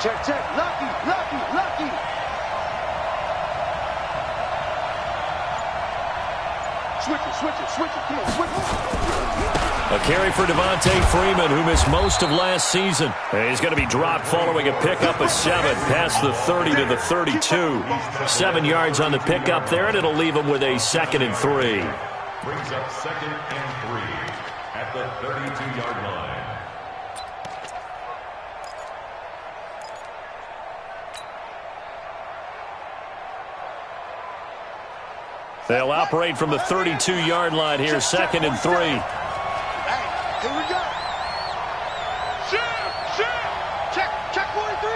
Check, check. Lucky, lucky, lucky. Switch it. Come on, switch it. A carry for Devontae Freeman, who missed most of last season. He's going to be dropped following a pickup of 7 past the 30 to the 32. 7 yards on the pickup there, and it'll leave him with a 2nd and 3. Brings up 2nd and 3 at the 32-yard line. They'll operate from the 32-yard line here, 2nd and 3. Hey, here we go. Check 43.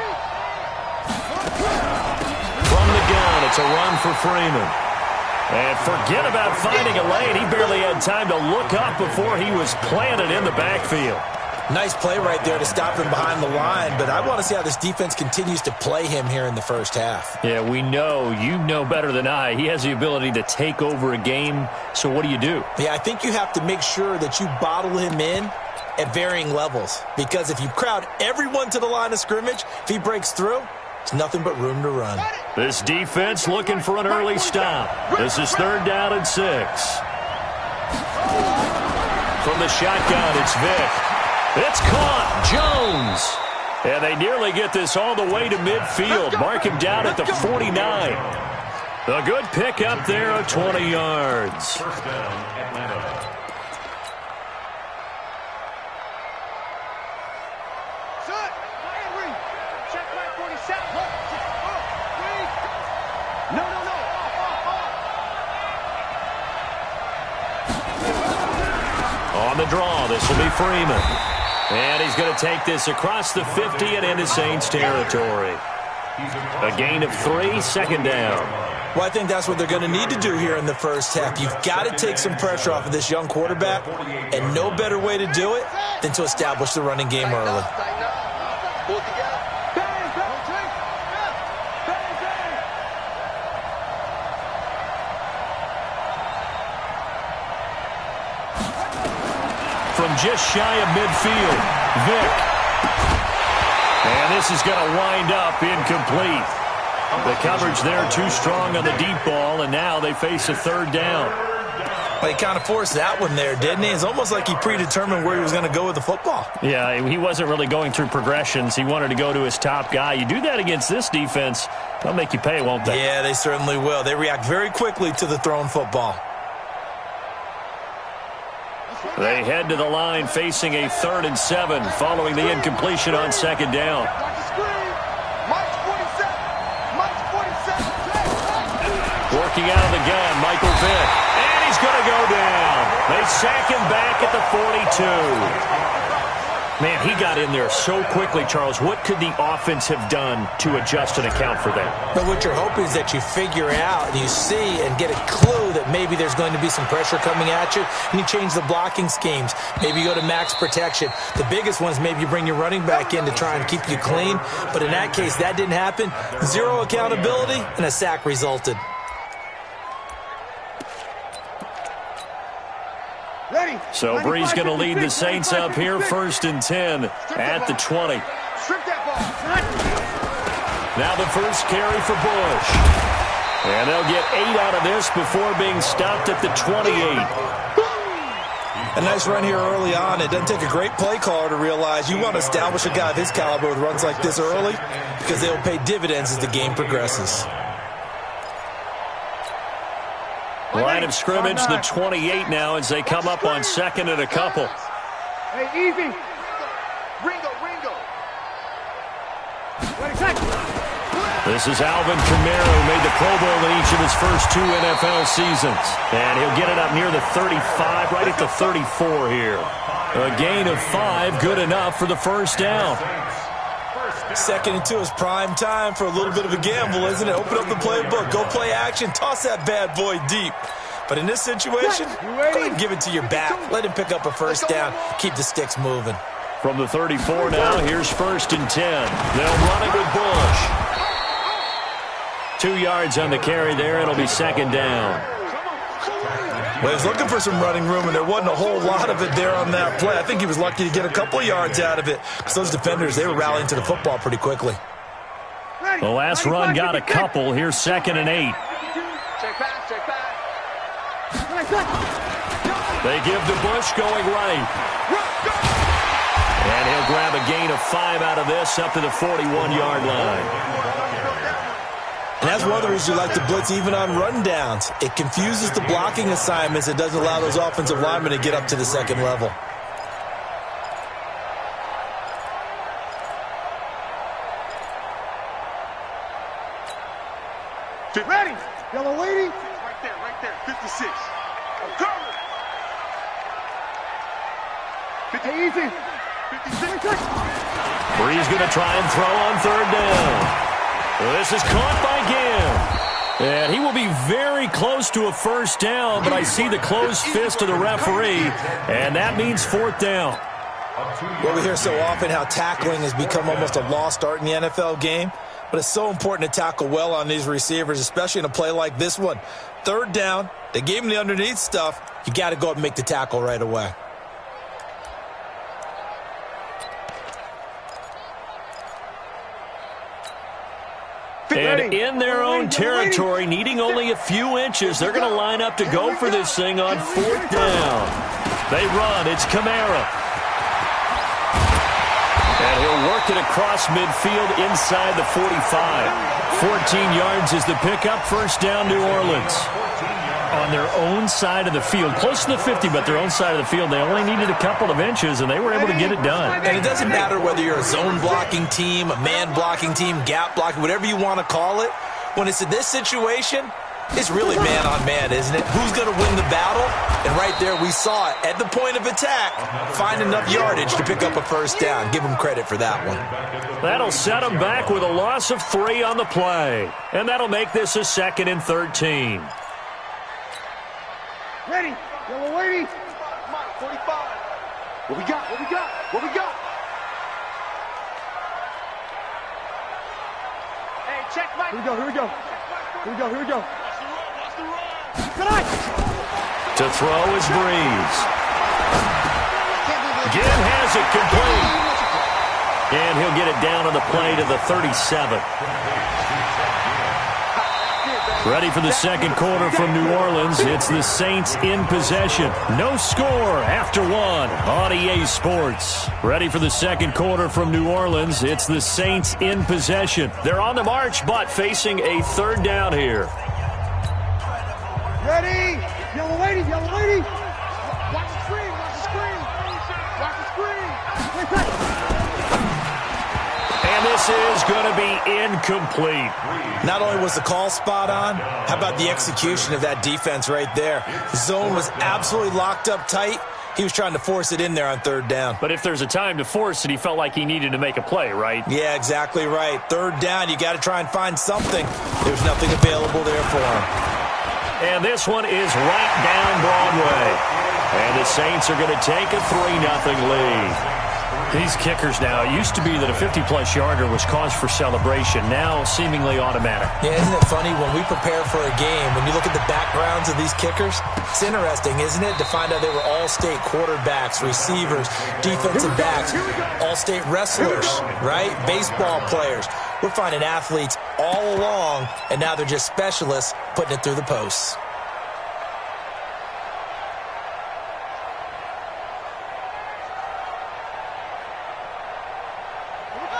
From the gun, it's a run for Freeman. And forget about finding a lane. He barely had time to look up before he was planted in the backfield. Nice play right there to stop him behind the line, but I want to see how this defense continues to play him here in the first half. Yeah, we know. You know better than I. He has the ability to take over a game, so what do you do? Yeah, I think you have to make sure that you bottle him in at varying levels, because if you crowd everyone to the line of scrimmage, if he breaks through, it's nothing but room to run. This defense looking for an early stop. This is 3rd down and 6. From the shotgun, it's Vick. It's caught. Jones. And they nearly get this all the way to midfield. Mark him down at the 49. A good pickup there of 20 yards. First down, Atlanta. Check back 47. No. On the draw, this will be Freeman. And he's going to take this across the 50 and into Saints territory. A gain of 3, 2nd down. Well, I think that's what they're going to need to do here in the first half. You've got to take some pressure off of this young quarterback, and no better way to do it than to establish the running game early. From just shy of midfield, Vick. And this is going to wind up incomplete. The coverage there too strong on the deep ball, and now they face a 3rd down. Well, he kind of forced that one there, didn't he? It's almost like he predetermined where he was going to go with the football. Yeah, he wasn't really going through progressions. He wanted to go to his top guy. You do that against this defense, they'll make you pay, won't they? Yeah, they certainly will. They react very quickly to the thrown football. They head to the line facing a 3rd and 7 following the incompletion on 2nd down. Working out of the gun, Michael Vick. And he's going to go down. They sack him back at the 42. Man, he got in there so quickly, Charles. What could the offense have done to adjust and account for that? But what you're hoping is that you figure out and you see and get a clue that maybe there's going to be some pressure coming at you, and you change the blocking schemes. Maybe you go to max protection. The biggest one is maybe you bring your running back in to try and keep you clean. But in that case, that didn't happen. 0 accountability, and a sack resulted. So Bree's going to lead the Saints up here, 1st and 10 at the 20. Now the first carry for Bush. And they'll get 8 out of this before being stopped at the 28. A nice run here early on. It doesn't take a great play caller to realize you want to establish a guy of his caliber with runs like this early, because they'll pay dividends as the game progresses. Line of scrimmage, the 28 now as they come up on 2nd and a couple. Hey, easy. Ringo. This is Alvin Kamara, who made the Pro Bowl in each of his first 2 NFL seasons. And he'll get it up near the 35, right at the 34 here. A gain of 5, good enough for the first down. 2nd and 2 is prime time for a little bit of a gamble, isn't it? Open up the playbook, go play action, toss that bad boy deep. But in this situation, go ahead and give it to your back. Let him pick up a first down, keep the sticks moving. From the 34 now, here's 1st and 10. They'll run it with Bush. 2 yards on the carry there. It'll be 2nd down. Well, he was looking for some running room, and there wasn't a whole lot of it there on that play. I think he was lucky to get a couple of yards out of it. So those defenders, they were rallying to the football pretty quickly. The last run got a couple. Here's 2nd and 8. Check back, check back. They give to Bush going right. And he'll grab a gain of 5 out of this up to the 41-yard line. And that's one of the reasons you like to blitz even on rundowns. It confuses the blocking assignments. It doesn't allow those offensive linemen to get up to the second level. Ready. Yellow lady. Right there. 56. I'm coming. 50 easy. 56. Bree's going to try and throw on 3rd down. This is caught by Ginn. And he will be very close to a 1st down, but I see the closed fist of the referee, and that means 4th down. Well, we hear so often how tackling has become almost a lost art in the NFL game, but it's so important to tackle well on these receivers, especially in a play like this one. 3rd down, they gave him the underneath stuff. You got to go up and make the tackle right away. And in their own territory, needing only a few inches, they're going to line up to go for this thing on 4th down. They run. It's Kamara. And he'll work it across midfield inside the 45. 14 yards is the pickup. 1st down, New Orleans. On their own side of the field, close to the 50, but their own side of the field. They only needed a couple of inches, and they were able to get it done. And it doesn't matter whether you're a zone blocking team, a man blocking team, gap blocking, whatever you want to call it. When it's in this situation, it's really man on man, isn't it? Who's going to win the battle? And right there, we saw it. At the point of attack, find enough yardage to pick up a 1st down. Give them credit for that one. That'll set them back with a loss of 3 on the play. And that'll make this a 2nd and 13. Ready. Yellow lady. 45. What we got? What we got? What we got? Hey, check Mike. Here we go. Here we go. Here we go. Here we go. To throw is Breeze. Ginn has it complete. And he'll get it down on the play to the 37. Ready for the 2nd quarter from New Orleans. It's the Saints in possession. No score after 1 on EA Sports. Ready for the 2nd quarter from New Orleans. It's the Saints in possession. They're on the march, but facing a 3rd down here. Ready. Yellow lady. Yellow lady. Watch the screen. Watch the screen. Watch the screen. And this is going to be incomplete. Not only was the call spot on, how about the execution of that defense right there? The zone was absolutely locked up tight. He was trying to force it in there on 3rd down. But if there's a time to force it, he felt like he needed to make a play, right? Yeah, exactly right. 3rd down, you got to try and find something. There's nothing available there for him. And this one is right down Broadway. And the Saints are going to take a 3-0 lead. These kickers now, it used to be that a 50-plus yarder was cause for celebration. Now, seemingly automatic. Yeah, isn't it funny when we prepare for a game, when you look at the backgrounds of these kickers, it's interesting, isn't it, to find out they were all-state quarterbacks, receivers, defensive backs, all-state wrestlers, right? Baseball players. We're finding athletes all along, and now they're just specialists putting it through the posts.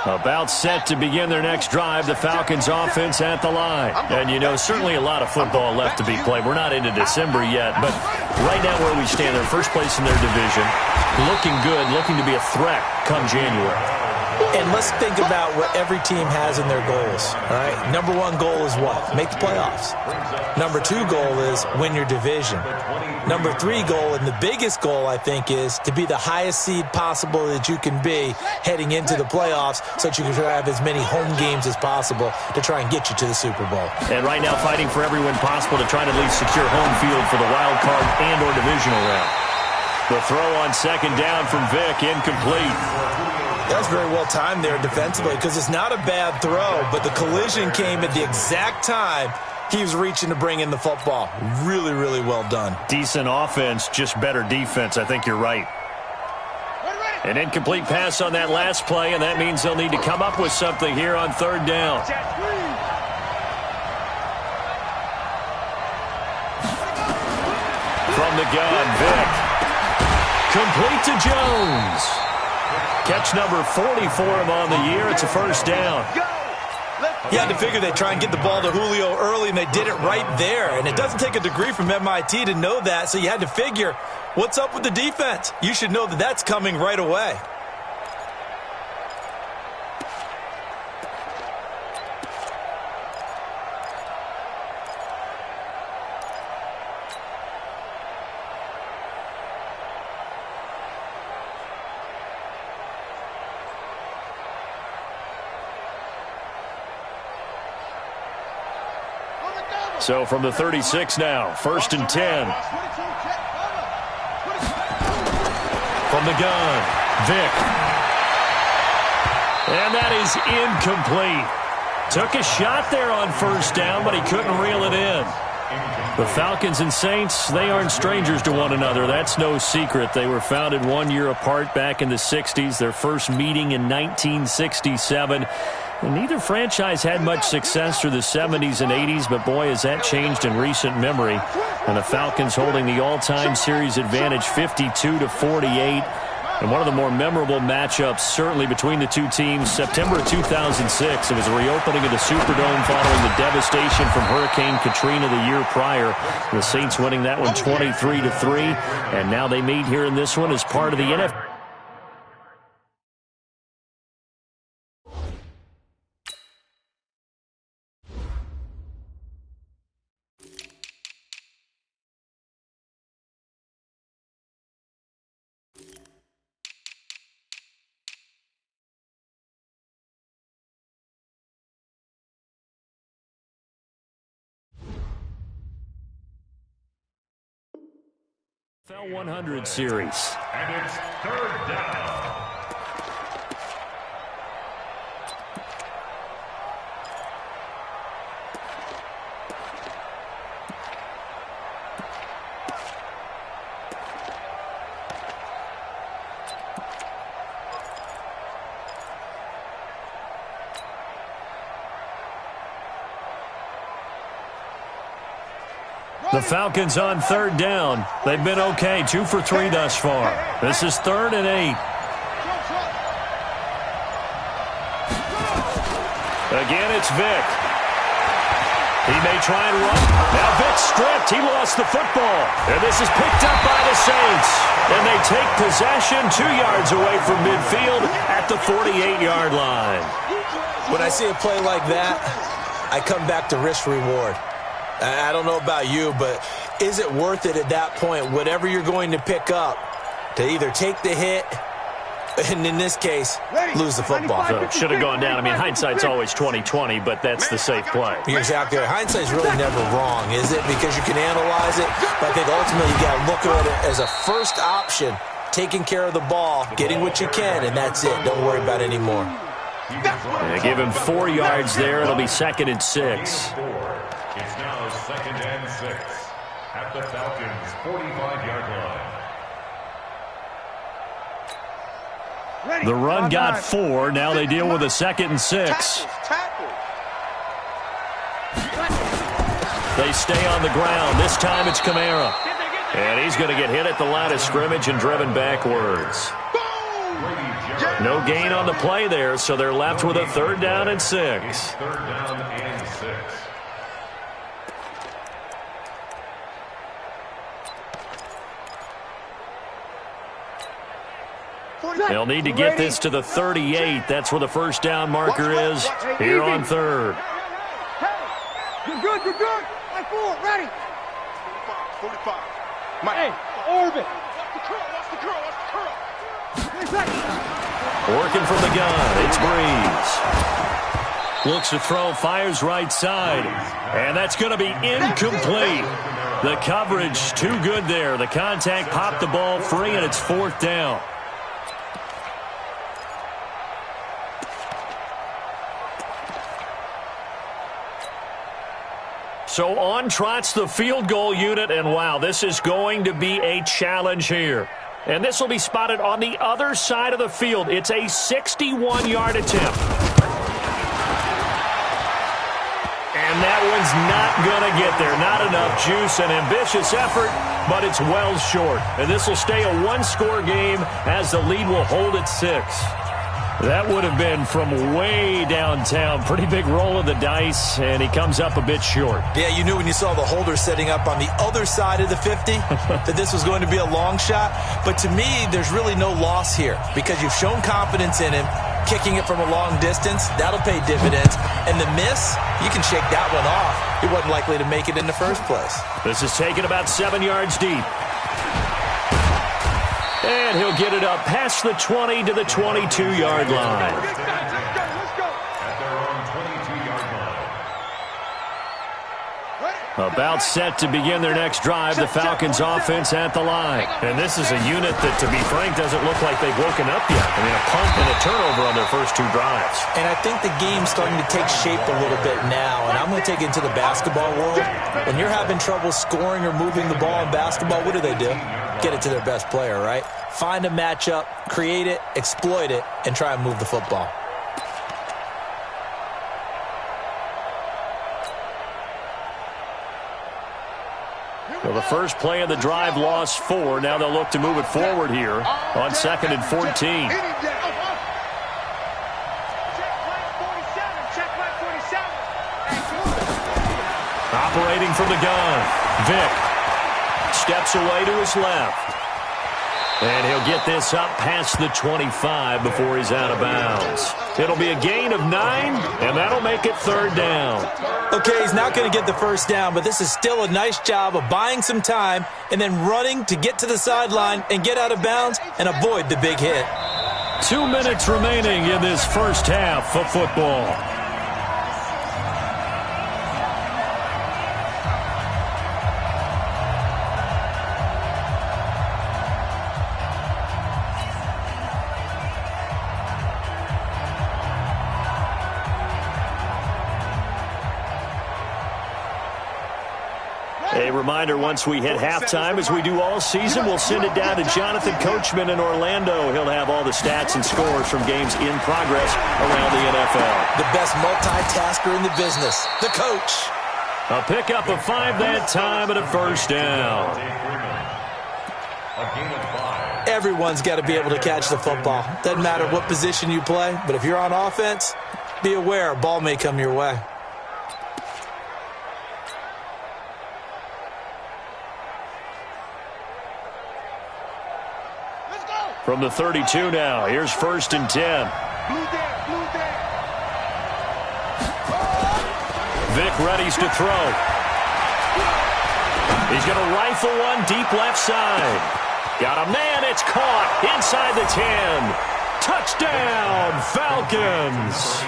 About set to begin their next drive, the Falcons offense at the line. And, you know, certainly a lot of football left to be played. We're not into December yet, but right now where we stand, they're first place in their division, looking good, looking to be a threat come January. And let's think about what every team has in their goals, all right? Number 1 goal is what? Make the playoffs. Number 2 goal is win your division. Number 3 goal, and the biggest goal, I think, is to be the highest seed possible that you can be heading into the playoffs so that you can have as many home games as possible to try and get you to the Super Bowl. And right now fighting for every win possible to try and at least secure home field for the wild card and or divisional round. The throw on 2nd down from Vick, incomplete. That's very well timed there defensively because it's not a bad throw, but the collision came at the exact time he was reaching to bring in the football. Really, really well done. Decent offense, just better defense. I think you're right. An incomplete pass on that last play, and that means they'll need to come up with something here on third down. From the gun, Vick. Complete to Jones. Catch number 40 for him on the year. It's a first down. You had to figure they'd try and get the ball to Julio early, and they did it right there. And it doesn't take a degree from MIT to know that, so you had to figure, what's up with the defense? You should know that that's coming right away. So from the 36 now, 1st and 10. From the gun, Vick. And that is incomplete. Took a shot there on first down, but he couldn't reel it in. The Falcons and Saints, they aren't strangers to one another. That's no secret. They were founded 1 year apart back in the 60s, their first meeting in 1967. And neither franchise had much success through the 70s and 80s, but boy, has that changed in recent memory. And the Falcons holding the all-time series advantage 52-48. And one of the more memorable matchups, certainly between the two teams, September of 2006. It was a reopening of the Superdome following the devastation from Hurricane Katrina the year prior. The Saints winning that one 23-3. And now they meet here in this one as part of the NFL. NFL 100 series. And it's third down. The Falcons on third down. They've been okay, 2 for 3 thus far. This is 3rd and 8. Again, it's Vick. He may try and run. Now Vick stripped. He lost the football. And this is picked up by the Saints. And they take possession 2 yards away from midfield at the 48-yard line. When I see a play like that, I come back to risk reward. I don't know about you, but is it worth it at that point, whatever you're going to pick up, to either take the hit, and in this case, lose the football? So should have gone down. I mean, hindsight's always 20/20, but that's the safe play. You're exactly right. Hindsight's really never wrong, is it? Because you can analyze it, but I think ultimately you got to look at it as a first option, taking care of the ball, getting what you can, and that's it. Don't worry about it anymore. They give him 4 yards there. It'll be 2nd and 6. It's now 2nd and 6 at the Falcons' 45-yard line. The run got 4. Now they deal with a 2nd and 6. They stay on the ground. This time it's Kamara. And he's going to get hit at the line of scrimmage and driven backwards. No gain on the play there, so they're left with a 3rd down and 6. 3rd down and 6. They'll need to get this to the 38. That's where the first down marker is here on 3rd. You're good, you're good. Mike forward, ready. 45. Mike. Hey, orbit. Watch the curl, watch the curl, watch the curl. Working from the gun, it's Breeze. Looks to throw, fires right side. And that's going to be incomplete. The coverage too good there. The contact popped the ball free, and it's 4th down. So on trots the field goal unit, and wow, this is going to be a challenge here. And this will be spotted on the other side of the field. It's a 61-yard attempt. And that one's not going to get there. Not enough juice. An ambitious effort, but it's well short. And this will stay a one-score game as the lead will hold at 6. That would have been from way downtown. Pretty big roll of the dice, and he comes up a bit short. Yeah, you knew when you saw the holder setting up on the other side of the 50 that this was going to be a long shot. But to me, there's really no loss here because you've shown confidence in him. Kicking it from a long distance, that'll pay dividends. And the miss, you can shake that one off. He wasn't likely to make it in the first place. This is taken about 7 yards deep. And he'll get it up past the 20 to the 22-yard line. At their own 22-yard line. About set to begin their next drive, the Falcons offense at the line. And this is a unit that, to be frank, doesn't look like they've woken up yet. I mean, a punt and a turnover on their first 2 drives. And I think the game's starting to take shape a little bit now. And I'm going to take it into the basketball world. When you're having trouble scoring or moving the ball in basketball, what do? Get it to their best player, right? Find a matchup, create it, exploit it, and try and move the football. Well, the first play of the drive lost 4. Now they'll look to move it forward here on 2nd and 14. Operating from the gun, Vic steps away to his left. And he'll get this up past the 25 before he's out of bounds. It'll be a gain of 9, and that'll make it 3rd down. Okay, he's not going to get the first down, but this is still a nice job of buying some time and then running to get to the sideline and get out of bounds and avoid the big hit. 2 minutes remaining in this first half of football. A reminder, once we hit halftime, as we do all season, we'll send it down to Jonathan Coachman in Orlando. He'll have all the stats and scores from games in progress around the NFL. The best multitasker in the business, the coach. A pickup of 5 that time and a first down. Everyone's got to be able to catch the football. Doesn't matter what position you play, but if you're on offense, be aware a ball may come your way. From the 32 now, here's 1st and 10. Vic readies to throw. He's going to rifle one deep left side. Got a man, it's caught inside the 10. Touchdown, Falcons.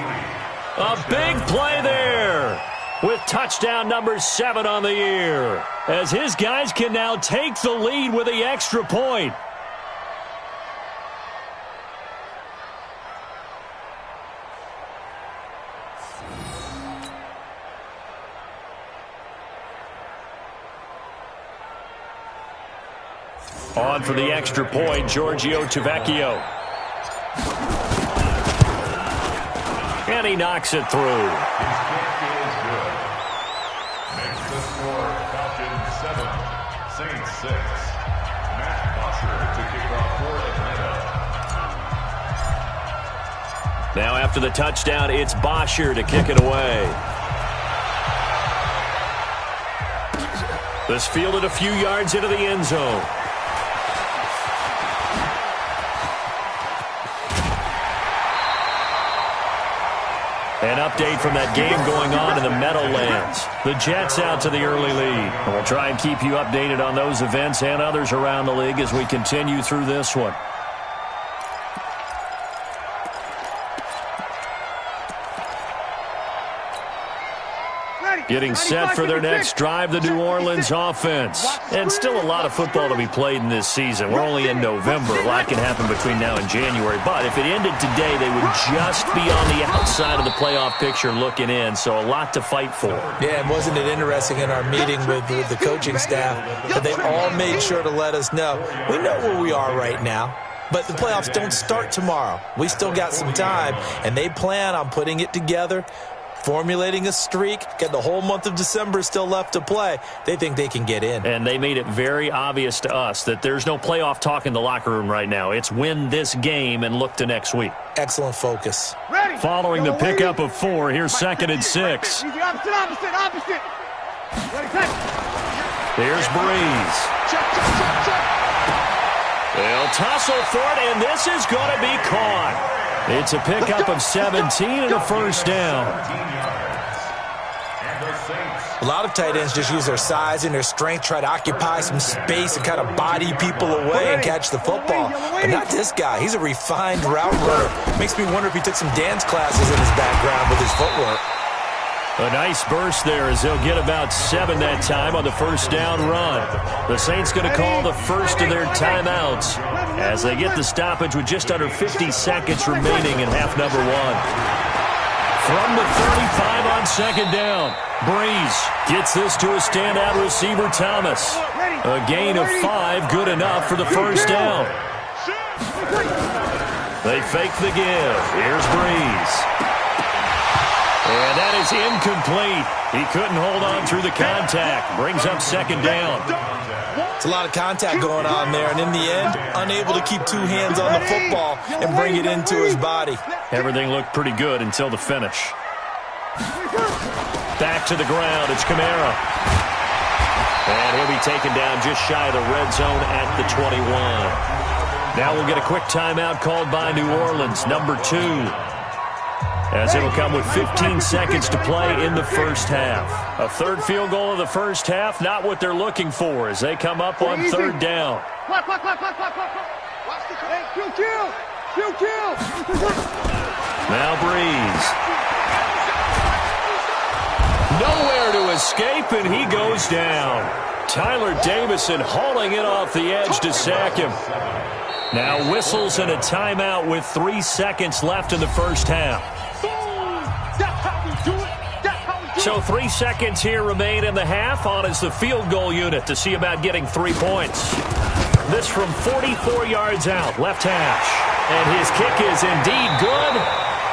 A big play there with touchdown number 7 on the year, as his guys can now take the lead with the extra point. On for the extra point, Giorgio Tavecchio. And he knocks it through. Makes the score Falcons 7, Saints 6. Matt Bosher to kick off for Atlanta. Now after the touchdown, it's Bosher to kick it away. This fielded a few yards into the end zone. An update from that game going on in the Meadowlands. The Jets out to the early lead. And we'll try and keep you updated on those events and others around the league as we continue through this one. Ready. Getting set for their next drive, the New Orleans offense. And still a lot of football to be played in this season. We're only in November. A lot can happen between now and January. But if it ended today, they would just be on the outside of the playoff picture looking in. So a lot to fight for. Yeah, and wasn't it interesting in our meeting with the coaching staff that they all made sure to let us know, we know where we are right now. But the playoffs don't start tomorrow. We still got some time, and they plan on putting it together, formulating a streak, got the whole month of December still left to play. They think they can get in. And they made it very obvious to us that there's no playoff talk in the locker room right now. It's win this game and look to next week. Excellent focus. Following the pickup of 4, here's 2nd and 6. Opposite. Here's Breeze. They'll tussle for it, and this is going to be caught. It's a pickup of 17 and a first down. A lot of tight ends just use their size and their strength, try to occupy some space and kind of body people away and catch the football. But not this guy. He's a refined route runner. Makes me wonder if he took some dance classes in his background with his footwork. A nice burst there as they'll get about 7 that time on the first down run. The Saints going to call the first of their timeouts as they get the stoppage with just under 50 seconds remaining in half number 1. From the 35 on 2nd down, Breeze gets this to a standout receiver, Thomas. A gain of 5, good enough for the first down. They fake the give. Here's Breeze. And that is incomplete. He couldn't hold on through the contact. Brings up 2nd down. It's a lot of contact going on there, and in the end, unable to keep 2 hands on the football and bring it into his body. Everything looked pretty good until the finish. Back to the ground. It's Kamara. And he'll be taken down just shy of the red zone at the 21. Now we'll get a quick timeout called by New Orleans, number 2. As it'll come with 15 seconds to play in the first half. A 3rd field goal of the first half, not what they're looking for as they come up on 3rd down. Now Breeze. Nowhere to escape, and he goes down. Tyler Davison hauling it off the edge to sack him. Now whistles and a timeout with 3 seconds left in the first half. So 3 seconds here remain in the half. On is the field goal unit to see about getting 3 points. This from 44 yards out, left hash. And his kick is indeed good.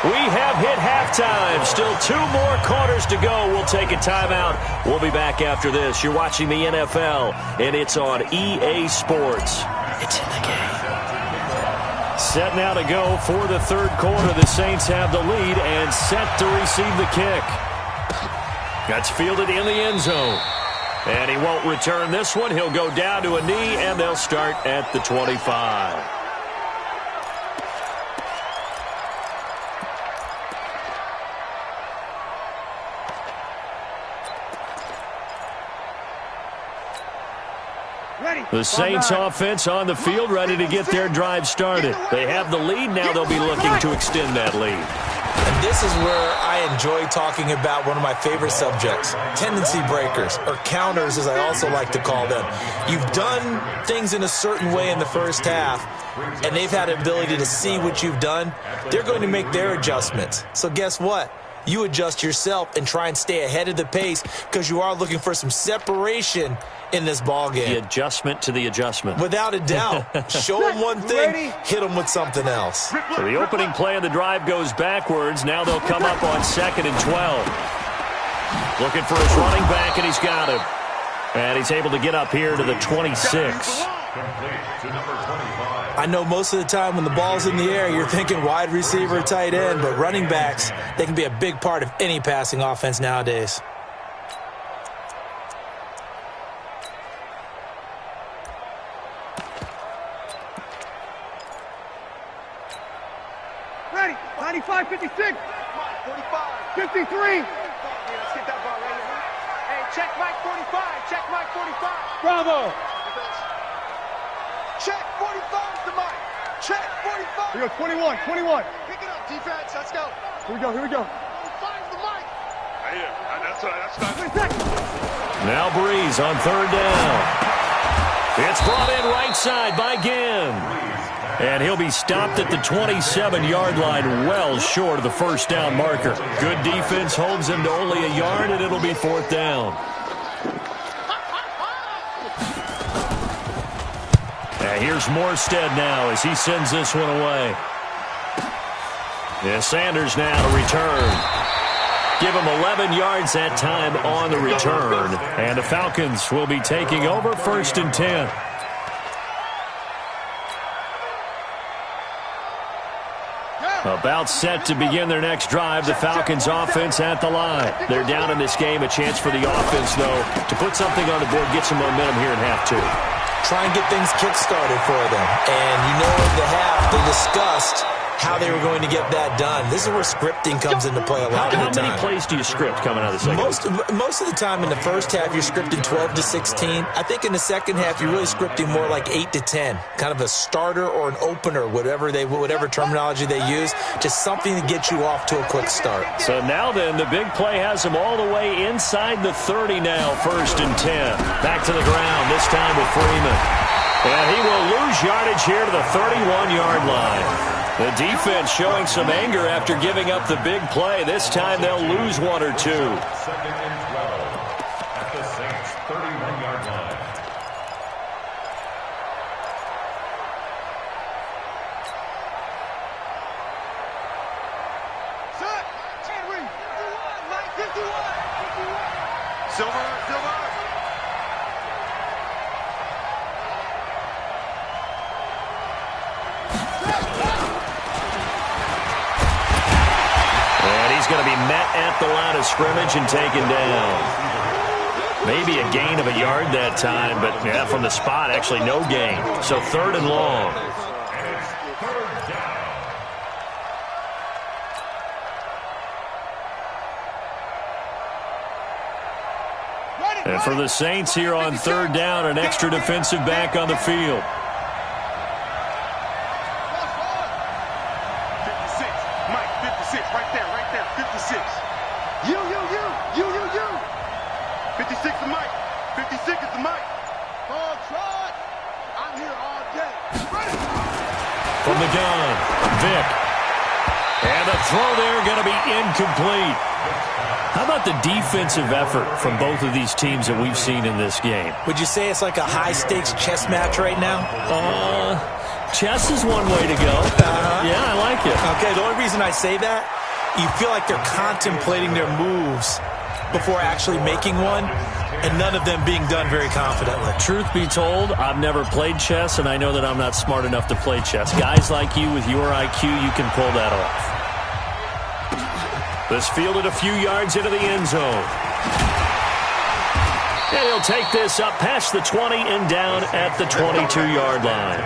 We have hit halftime. Still 2 more quarters to go. We'll take a timeout. We'll be back after this. You're watching the NFL, and it's on EA Sports. It's in the game. Set now to go for the 3rd quarter. The Saints have the lead and set to receive the kick. That's fielded in the end zone. And he won't return this one. He'll go down to a knee, and they'll start at the 25. The Saints offense on the field, ready to get their drive started. They have the lead. Now they'll be looking to extend that lead. And this is where I enjoy talking about one of my favorite subjects, tendency breakers, or counters as I also like to call them. You've done things in a certain way in the first half, and they've had an ability to see what you've done. They're going to make their adjustments. So guess what? You adjust yourself and try and stay ahead of the pace because you are looking for some separation in this ball game. The adjustment to the adjustment. Without a doubt. Show them one thing, hit them with something else. So the opening play of the drive goes backwards. Now they'll come up on 2nd and 12. Looking for his running back, and he's got him. And he's able to get up here to the 26. I know most of the time when the ball's in the air, you're thinking wide receiver, tight end, but running backs, they can be a big part of any passing offense nowadays. Ready, 95, 56, 45, 53. Let's get that ball right here. Hey, check Mike 45, check Mike 45. Bravo. Check 45 to Mike. Check 45. Here we go, 21. Pick it up, defense. Let's go. Here we go. 45 to Mike. here. That's Now Breeze on third down. It's brought in right side by Ginn. And he'll be stopped at the 27-yard line, well short of the first down marker. Good defense holds him to only a yard, and it'll be fourth down. And here's Morstead now as he sends this one away. Yeah, Sanders now to return. Give him 11 yards that time on the return. And the Falcons will be taking over first and 10. About set to begin their next drive. The Falcons offense at the line. They're down in this game. A chance for the offense, though, to put something on the board, get some momentum here in half two. Try and get things kick-started for them. And you know in the half they discussed how they were going to get that done. This is where scripting comes into play a lot of the time. How many plays do you script coming out of the second? Most of the time in the first half, you're scripting 12 to 16. I think in the second half, you're really scripting more like 8 to 10. Kind of a starter or an opener, whatever terminology they use. Just something to get you off to a quick start. So now then, the big play has him all the way inside the 30 now, first and 10. Back to the ground, this time with Freeman. And he will lose yardage here to the 31-yard line. The defense showing some anger after giving up the big play. This time they'll lose one or two. Second and 12 at the Saints' 31-yard line. Set. Henry. 51. Mike 51. Silver. He's going to be met at the line of scrimmage and taken down. Maybe a gain of a yard that time, but yeah, from the spot, actually no gain. So third and long. And for the Saints here on third down, an extra defensive back on the field. Right there, 56. You. 56 is Mike. 56 is the Mike. Oh, Trot. I'm here all day. From the gun, Vic. And the throw there going to be incomplete. How about the defensive effort from both of these teams that we've seen in this game? Would you say it's like a high-stakes chess match right now? Chess is one way to go. Yeah, I like it. Okay, the only reason I say that, you feel like they're contemplating their moves before actually making one, and none of them being done very confidently. Truth be told, I've never played chess, and I know that I'm not smart enough to play chess. Guys like you with your IQ, you can pull that off. This fielded a few yards into the end zone. And he'll take this up past the 20 and down at the 22-yard line.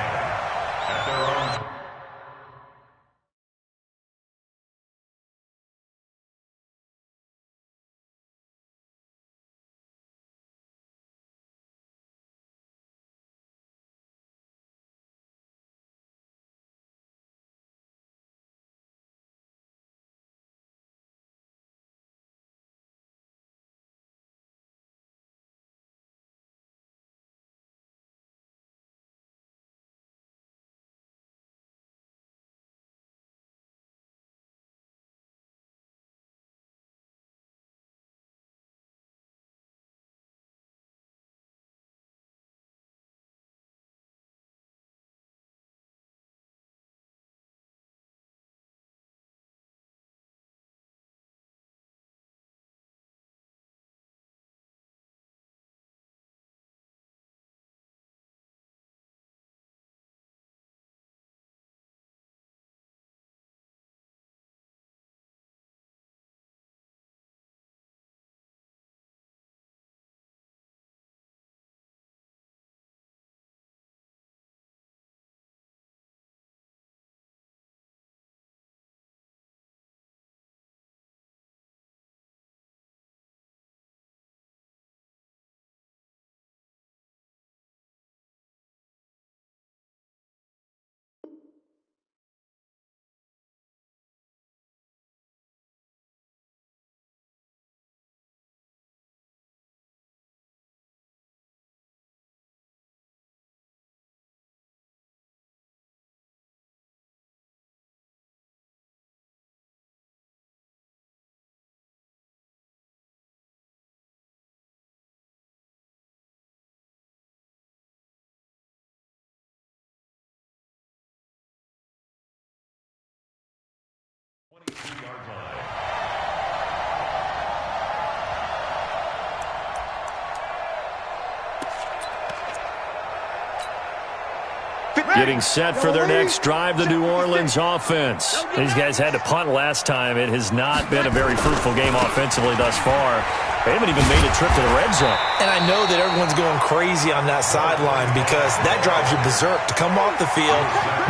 Getting set for their next drive, the New Orleans offense. These guys had to punt last time. It has not been a very fruitful game offensively thus far. They haven't even made a trip to the red zone. And I know that everyone's going crazy on that sideline because that drives you berserk to come off the field,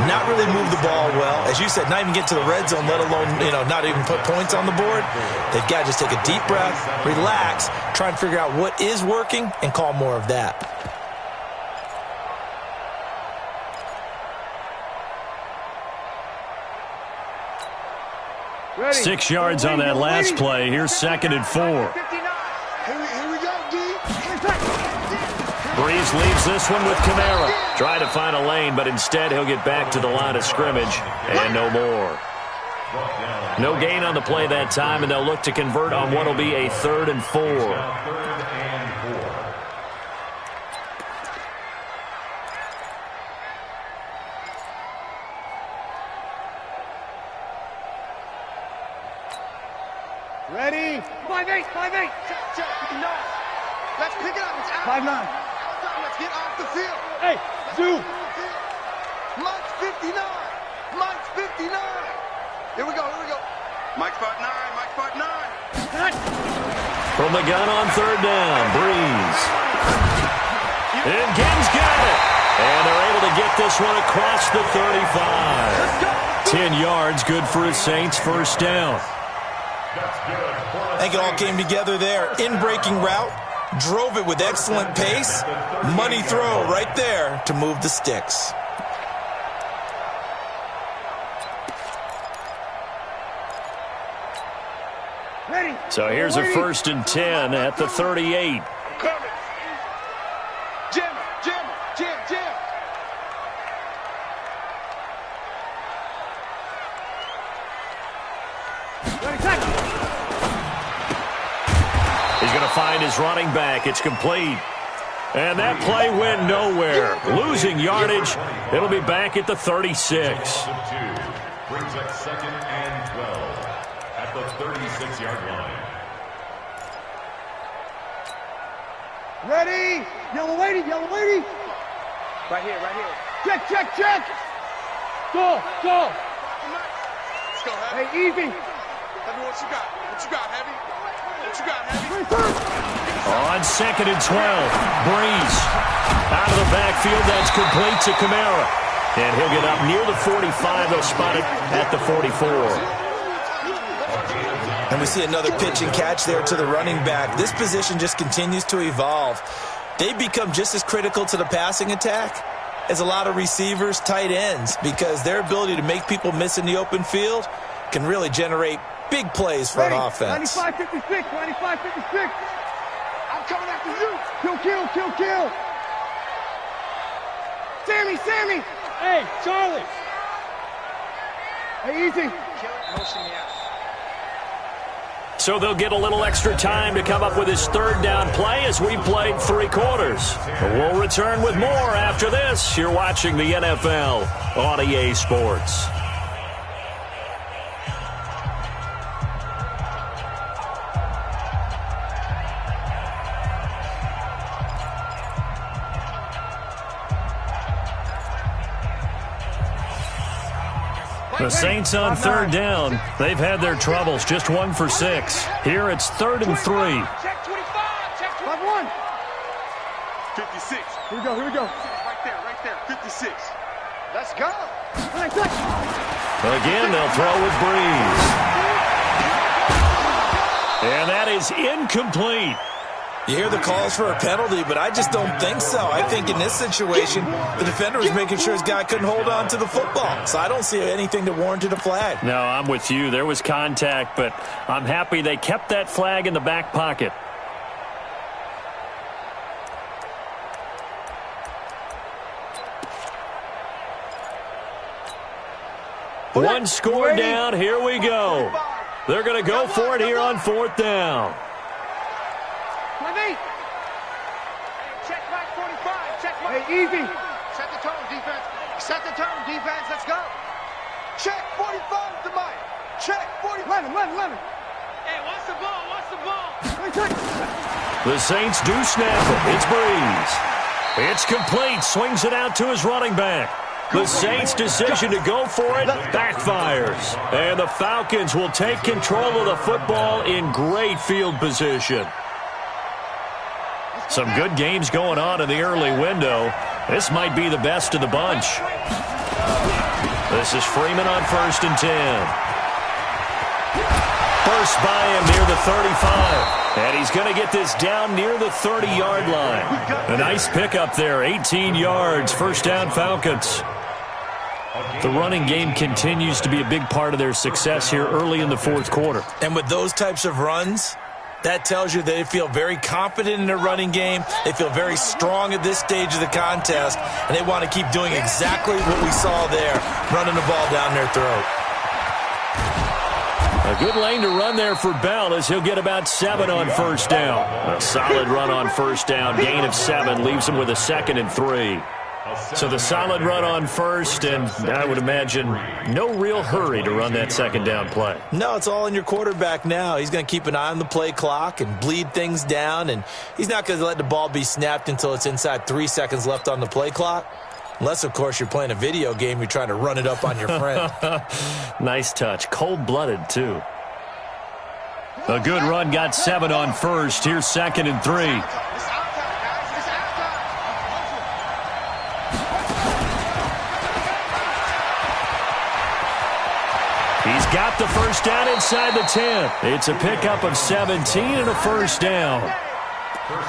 not really move the ball well. As you said, not even get to the red zone, let alone, not even put points on the board. They've got to just take a deep breath, relax, try and figure out what is working and call more of that. Ready. 6 yards on that last play. Here's 2nd and 4. Here we go, D. Breeze leaves this one with Kamara. Trying to find a lane, but instead he'll get back to the line of scrimmage and no more. No gain on the play that time, and they'll look to convert on what will be a 3rd and 4. Ready? 5-8, 5-8. Check. No. Let's pick it up. It's out. 5-9. Let's get off the field. Hey, Zoo. Mike's 59. Mike's 59. Here we go. Mike's part 9. Mike's part 9. From the gun on 3rd down, Breeze. And Gibbs got it. And they're able to get this one across the 35. 10 yards, good for a Saints first down. I think it all came together there. In-breaking route, drove it with excellent pace. Money throw right there to move the sticks. Ready. So here's a 1st and 10 at the 38. Jim. He's going to find his running back. It's complete. And that play went nowhere. Losing yardage. It'll be back at the 36. Brings up 2nd and 12 at the 36-yard line. Ready. Yellow lady. Right here. Check. Go. Let's go, Heavy. Hey, easy. Heavy, what you got, Heavy? On 2nd and 12, Breeze out of the backfield. That's complete to Kamara. And he'll get up near the 45. They'll spot it at the 44. And we see another pitch and catch there to the running back. This position just continues to evolve. They become just as critical to the passing attack as a lot of receivers, tight ends, because their ability to make people miss in the open field can really generate big plays for an offense. 95-56. I'm coming after you. Kill. Sammy. Hey, Charlie. Hey, easy. Kill it. Motion me out. So they'll get a little extra time to come up with his 3rd down play as we played 3 quarters. We'll return with more after this. You're watching the NFL on EA Sports. The Saints on 3rd down. They've had their troubles, just 1 for 6. Here it's 3rd and 3. Check 25. Check 1. 56. Here we go. Right there. 56. Let's go. Again, they'll throw with Breeze. And that is incomplete. You hear the calls for a penalty, but I just don't think so. I think in this situation, the defender was making sure his guy couldn't hold on to the football. So I don't see anything that warranted a flag. No, I'm with you. There was contact, but I'm happy they kept that flag in the back pocket. One score down. Here we go. They're going to go for it here on 4th down. Check back 45. Check back. Hey, easy. Set the tone, defense. Let's go. Check 45 to Mike. Check 45. 11. Hey, what's the ball? The Saints do snap it. It's Breeze. It's complete. Swings it out to his running back. The Saints' decision to go for it backfires. And the Falcons will take control of the football in great field position. Some good games going on in the early window. This might be the best of the bunch. This is Freeman on 1st and 10. First by him near the 35. And he's going to get this down near the 30-yard line. A nice pickup there, 18 yards, first down Falcons. The running game continues to be a big part of their success here early in the fourth quarter. And with those types of runs, that tells you they feel very confident in their running game. They feel very strong at this stage of the contest, and they want to keep doing exactly what we saw there, running the ball down their throat. A good lane to run there for Bell as he'll get about 7 on first down. A solid run on first down, gain of 7, leaves him with a 2nd and 3. So the solid run on first, and I would imagine no real hurry to run that 2nd down play. No, it's all in your quarterback now. He's going to keep an eye on the play clock and bleed things down, and he's not going to let the ball be snapped until it's inside 3 seconds left on the play clock. Unless, of course, you're playing a video game, you're trying to run it up on your friend. Nice touch. Cold-blooded, too. A good run, got 7 on first. Here's 2nd and 3. He's got the first down inside the 10. It's a pickup of 17 and a first down.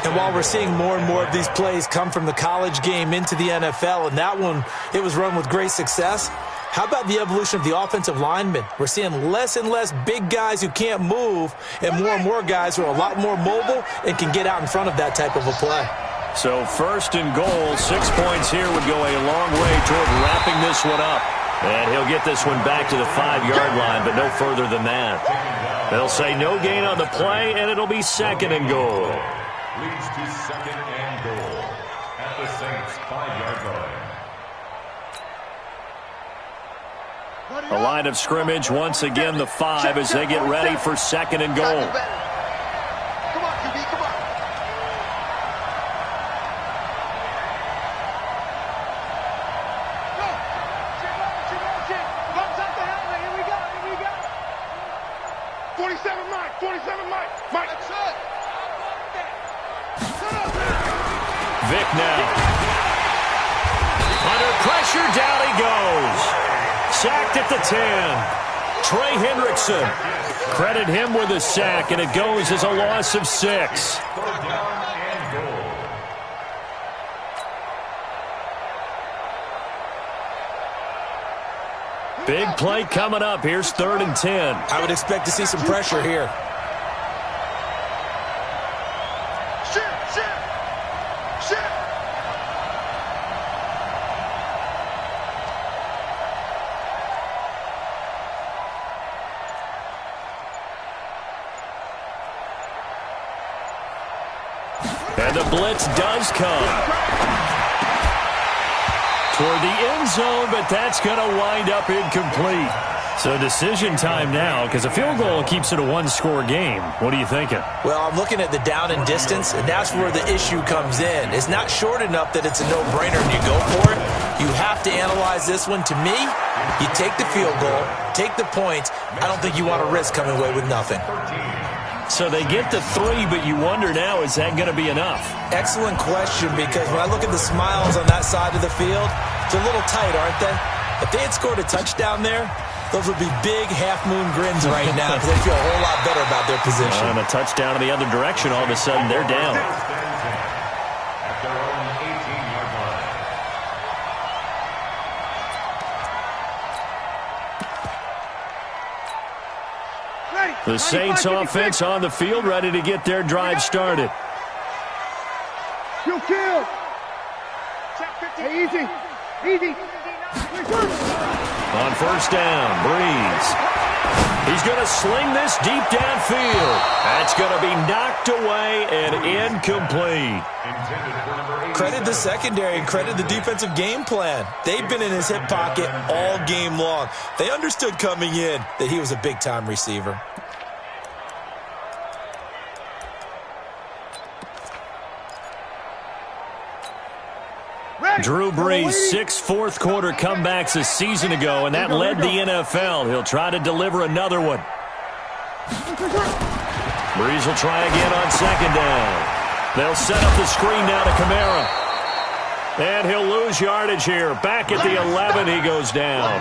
And while we're seeing more and more of these plays come from the college game into the NFL, and that one, it was run with great success, how about the evolution of the offensive linemen? We're seeing less and less big guys who can't move and more guys who are a lot more mobile and can get out in front of that type of a play. So 1st and goal, 6 points here would go a long way toward wrapping this one up. And he'll get this one back to the 5-yard line, but no further than that. They'll say no gain on the play, and it'll be 2nd and goal. Leads to 2nd and goal at the Saints' 5-yard line. A line of scrimmage, once again the 5 as they get ready for 2nd and goal. Come on, QB, come on. Vic now. Under pressure, down he goes. Sacked at the 10. Trey Hendrickson. Credit him with a sack, and it goes as a loss of 6. Big play coming up. Here's 3rd and 10. I would expect to see some pressure here. And the blitz does come. Toward the end zone, but that's going to wind up incomplete. So decision time now, because a field goal keeps it a 1-score game. What are you thinking? Well, I'm looking at the down and distance, and that's where the issue comes in. It's not short enough that it's a no-brainer and you go for it. You have to analyze this one. To me, you take the field goal, take the points. I don't think you want to risk coming away with nothing. So they get the 3, but you wonder now, is that going to be enough? Excellent question, because when I look at the smiles on that side of the field, they're a little tight, aren't they? If they had scored a touchdown there, those would be big half-moon grins right now because they feel a whole lot better about their position. And a touchdown in the other direction, all of a sudden they're down. At their own 18-yard line. The Saints offense on the field, ready to get their drive started. You kill. Hey, easy. Easy. On first down, Breeze. He's going to sling this deep downfield. That's going to be knocked away and incomplete. Credit the secondary and credit the defensive game plan. They've been in his hip pocket all game long. They understood coming in that he was a big-time receiver. Drew Brees, 6 fourth-quarter comebacks a season ago, and that led the NFL. He'll try to deliver another one. Brees will try again on second down. They'll set up the screen now to Kamara. And he'll lose yardage here. Back at the 11, he goes down.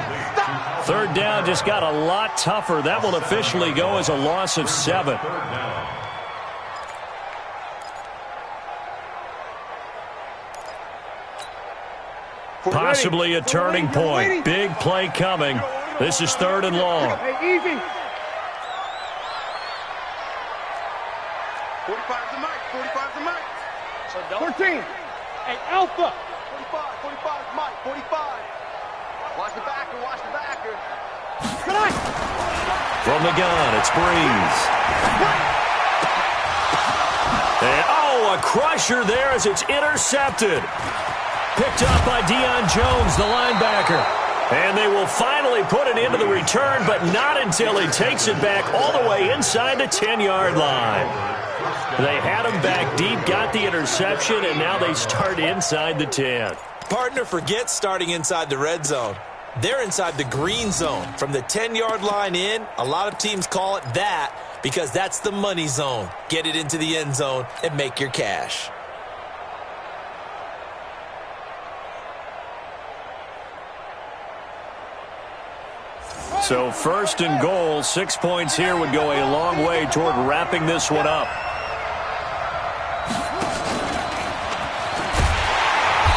Third down just got a lot tougher. That will officially go as a loss of 7. Possibly a turning point. Big play coming. This is 3rd and long. Hey, easy. 45's the mic. 45's the mic. 14. Hey, Alpha. 45's Mike. 45. Watch the backer. Watch the backer. From the gun, it's Brees. And, a crusher there as it's intercepted. Picked up by Deion Jones, the linebacker. And they will finally put it into the return, but not until he takes it back all the way inside the 10-yard line. They had him back deep, got the interception, and now they start inside the 10. Partner, forget starting inside the red zone. They're inside the green zone. From the 10-yard line in, a lot of teams call it that because that's the money zone. Get it into the end zone and make your cash. So 1st and goal, 6 points here would go a long way toward wrapping this one up.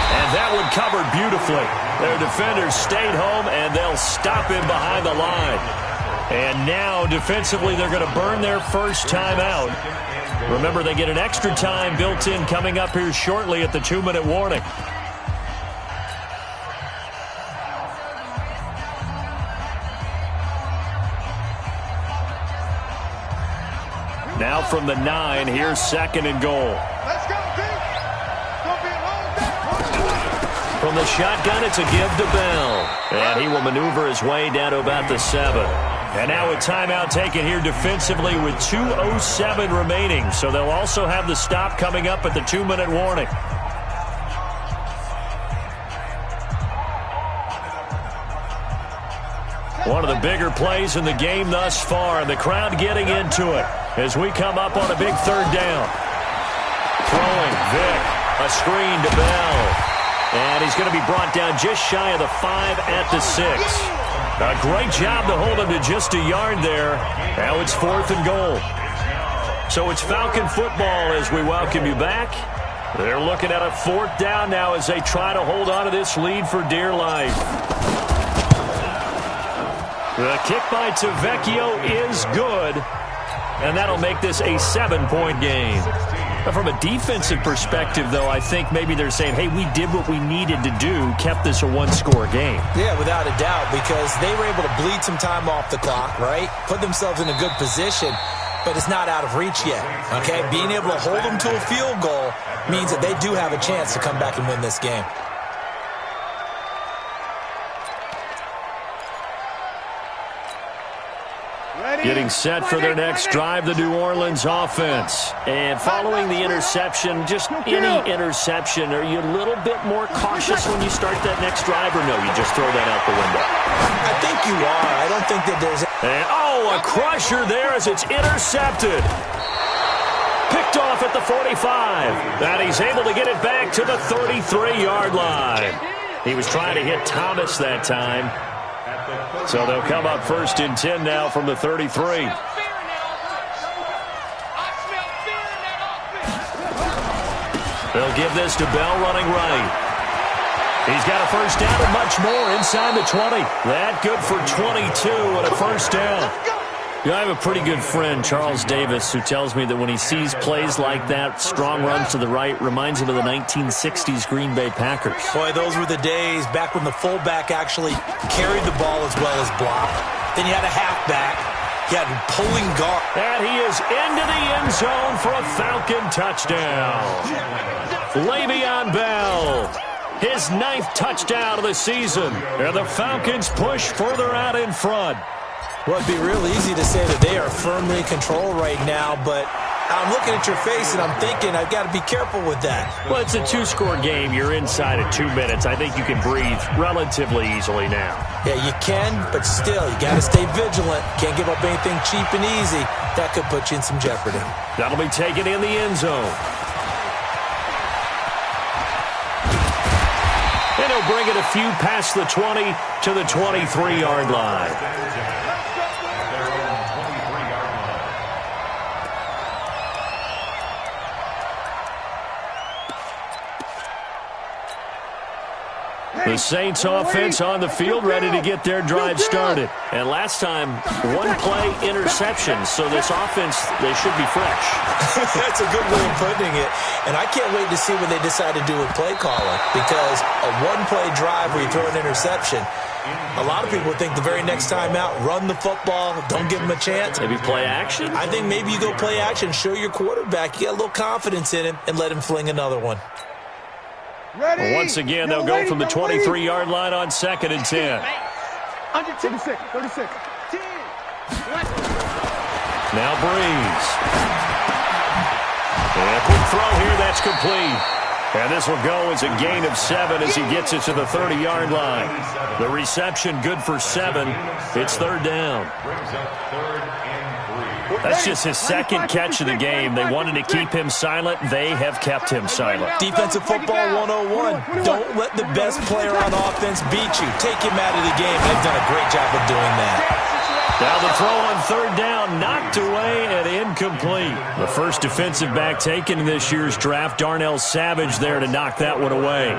And that one covered beautifully. Their defenders stayed home, and they'll stop him behind the line. And now, defensively, they're going to burn their first time out. Remember, they get an extra time built in coming up here shortly at the 2-minute warning. Now from the 9, here's 2nd and goal. Let's go, Pete. Don't be alone there. From the shotgun, it's a give to Bell. And he will maneuver his way down to about the 7. And now a timeout taken here defensively with 2:07 remaining. So they'll also have the stop coming up at the 2-minute warning. One of the bigger plays in the game thus far, and the crowd getting into it as we come up on a big 3rd down. Throwing, Vic, a screen to Bell. And he's going to be brought down just shy of the 5 at the 6. A great job to hold him to just a yard there. Now it's 4th and goal. So it's Falcon football as we welcome you back. They're looking at a 4th down now as they try to hold on to this lead for dear life. The kick by Tavecchio is good, and that'll make this a 7-point game. But from a defensive perspective, though, I think maybe they're saying, hey, we did what we needed to do, kept this a 1-score game. Yeah, without a doubt, because they were able to bleed some time off the clock, right? Put themselves in a good position, but it's not out of reach yet, okay? Being able to hold them to a field goal means that they do have a chance to come back and win this game. Getting set for their next drive, the New Orleans offense. And following the interception, just any interception, are you a little bit more cautious when you start that next drive, or no, you just throw that out the window? I think you are. I don't think that there's... And, a crusher there as it's intercepted. Picked off at the 45. And he's able to get it back to the 33-yard line. He was trying to hit Thomas that time. So they'll come up 1st and 10 now from the 33. They'll give this to Bell running right. He's got a first down and much more inside the 20. That good for 22 and a first down. You know, I have a pretty good friend, Charles Davis, who tells me that when he sees plays like that, strong runs to the right, reminds him of the 1960s Green Bay Packers. Boy, those were the days back when the fullback actually carried the ball as well as blocked. Then you had a halfback. You had pulling guard. And he is into the end zone for a Falcon touchdown. Le'Veon Bell, his 9th touchdown of the season. And the Falcons push further out in front. Well, it'd be real easy to say that they are firmly in control right now, but I'm looking at your face, and I'm thinking I've got to be careful with that. Well, it's a two-score game. You're inside of 2 minutes. I think you can breathe relatively easily now. Yeah, you can, but still, you got to stay vigilant. Can't give up anything cheap and easy. That could put you in some jeopardy. That'll be taken in the end zone. And he'll bring it a few past the 20 to the 23-yard line. The Saints offense on the field, ready to get their drive started. And last time, one play interception, so this offense, they should be fresh. That's a good way of putting it. And I can't wait to see what they decide to do with play calling, because a one-play drive where you throw an interception, a lot of people think the very next time out, run the football, don't give them a chance. Maybe play action? I think maybe you go play action, show your quarterback, you got a little confidence in him, and let him fling another one. Well, once again, they'll go from the 23-yard line on 2nd and 10. Under 36. Now Breeze. And a quick throw here, that's complete. And this will go as a gain of 7 as he gets it to the 30-yard line. The reception good for 7. It's 3rd down. That's just his 2nd catch of the game. They wanted to keep him silent. They have kept him silent. Defensive football 101. Don't let the best player on offense beat you. Take him out of the game. They've done a great job of doing that. Now the throw on 3rd down, knocked away and incomplete. The first defensive back taken in this year's draft, Darnell Savage, there to knock that one away.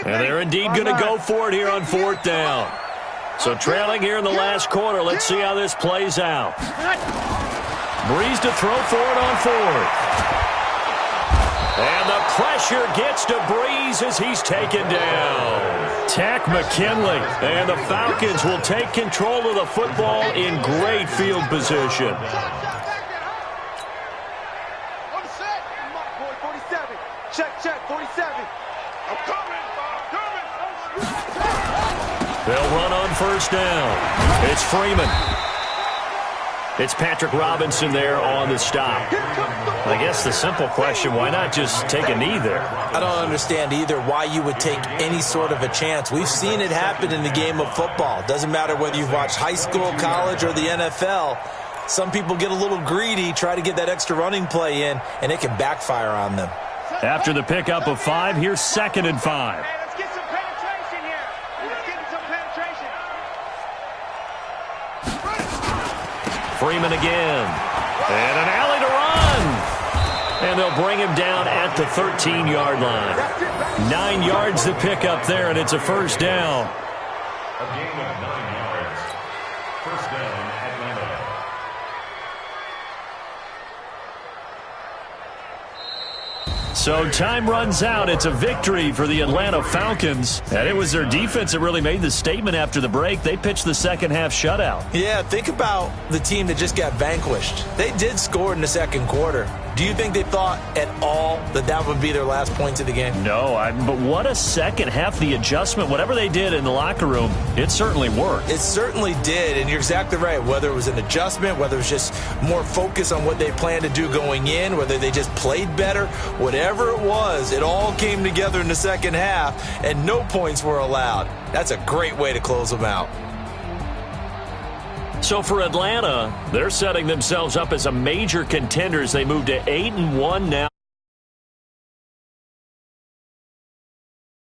And they're indeed going to go for it here on 4th down. So trailing here in the last quarter. Let's see how this plays out. Breeze to throw for it on 4th. And the pressure gets to Breeze as he's taken down. Tack McKinley. And the Falcons will take control of the football in great field position. Check, 47. I'm coming. They'll run on 1st down. It's Freeman. It's Patrick Robinson there on the stop. I guess the simple question, why not just take a knee there? I don't understand either why you would take any sort of a chance. We've seen it happen in the game of football. Doesn't matter whether you've watched high school, college, or the NFL. Some people get a little greedy, try to get that extra running play in, and it can backfire on them. After the pickup of 5, here's 2nd and 5. Let's get some penetration here. Let's get some penetration. Freeman again. And an alley to run. And they'll bring him down at the 13-yard line. 9 yards to pick up there, and it's a 1st down. A gain of 9 yards. 1st down, Atlanta. So time runs out. It's a victory for the Atlanta Falcons. And it was their defense that really made the statement after the break. They pitched the second-half shutout. Yeah, think about the team that just got vanquished. They did score in the 2nd quarter. Do you think they thought at all that that would be their last points of the game? No, but what a second half. The adjustment, whatever they did in the locker room, it certainly worked. It certainly did, and you're exactly right. Whether it was an adjustment, whether it was just more focus on what they planned to do going in, whether they just played better, whatever it was, it all came together in the 2nd half, and no points were allowed. That's a great way to close them out. So for Atlanta, they're setting themselves up as a major contender as they move to 8-1 now.